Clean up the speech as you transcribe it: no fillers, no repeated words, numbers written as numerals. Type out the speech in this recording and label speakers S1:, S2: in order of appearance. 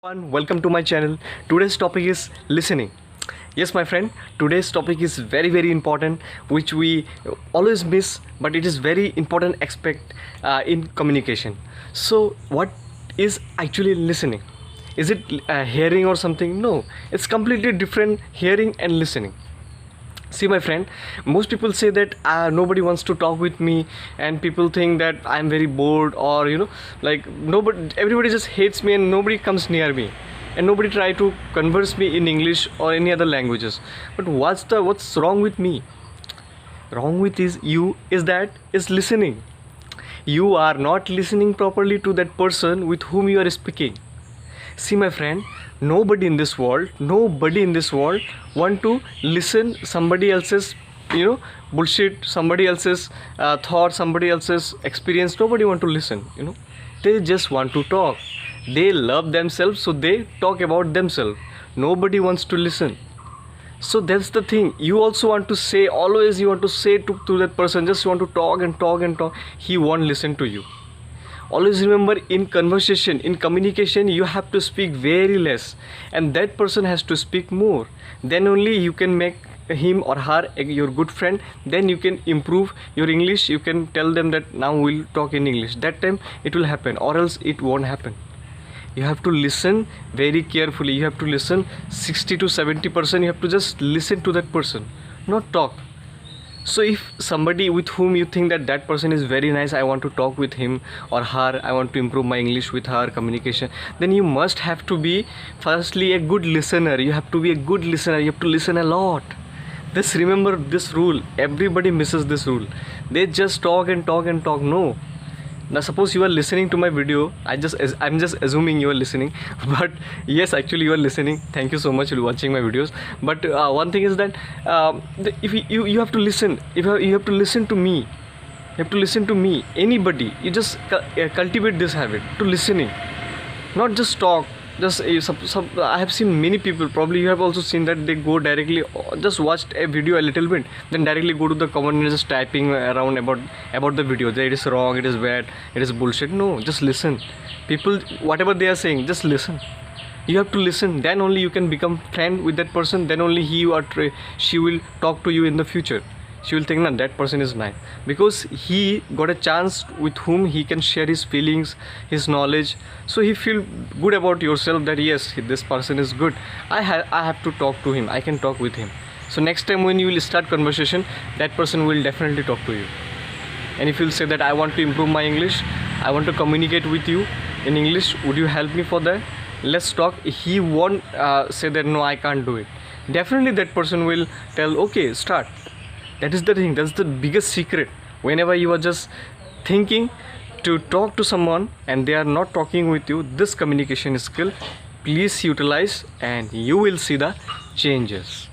S1: Welcome to my channel. Today's topic is listening. Yes, my friend, today's topic is very important, which we always miss, but it is very important aspect in communication. So, what is actually listening? Is it hearing or something? No, it's completely different. Hearing and listening. See, my friend, most people say that nobody wants to talk with me, and people think that I'm very bored, or like nobody, everybody just hates me, and nobody comes near me, and nobody try to converse me in English or any other languages. But what's wrong with me? Wrong with is listening. You are not listening properly to that person with whom you are speaking. See, my friend, nobody in this world want to listen somebody else's bullshit, somebody else's thought, somebody else's experience. Nobody want to listen. They just want to talk. They love themselves, so they talk about themselves. Nobody wants to listen. So that's the thing. You also want to say, always you want to say to that person, just want to talk and talk and talk. He won't listen to you. Always remember, in conversation, in communication, you have to speak very less, and that person has to speak more. Then only you can make him or her your good friend. Then you can improve your English. You can tell them that now we'll talk in English. That time it will happen, or else it won't happen. You have to listen very carefully. You have to listen 60 to 70%. You have to just listen to that person, not talk. So if somebody with whom you think that person is very nice, I want to talk with him or her, I want to improve my English with her communication, then you must have to be firstly a good listener. You have to be a good listener. You have to listen a lot. Just remember this rule. Everybody misses this rule. They just talk and talk and talk. No. Now suppose you are listening to my video, I'm just assuming you are listening, but yes, actually you are listening. Thank you so much for watching my videos. But one thing is that if you have to listen, if you have to listen to me, you have to listen to me, anybody, you just cultivate this habit to listening, not just talk. Just I have seen many people, probably you have also seen, that they go directly, just watched a video a little bit, then directly go to the comment and just typing around about the video, that it is wrong, it is bad, it is bullshit. No, just listen. People, whatever they are saying, just listen. You have to listen. Then only you can become friend with that person. Then only he or she will talk to you in the future. She will think, no, that person is nice, because he got a chance with whom he can share his feelings, his knowledge. So he feel good about yourself, that yes, this person is good. I have to talk to him. I can talk with him. So next time when you will start conversation, that person will definitely talk to you. And if you will say that I want to improve my English, I want to communicate with you in English, would you help me for that? Let's talk. He won't say that no, I can't do it. Definitely that person will tell, okay, start. That is the thing. That's the biggest secret. Whenever you are just thinking to talk to someone and they are not talking with you, this communication skill, please utilize and you will see the changes.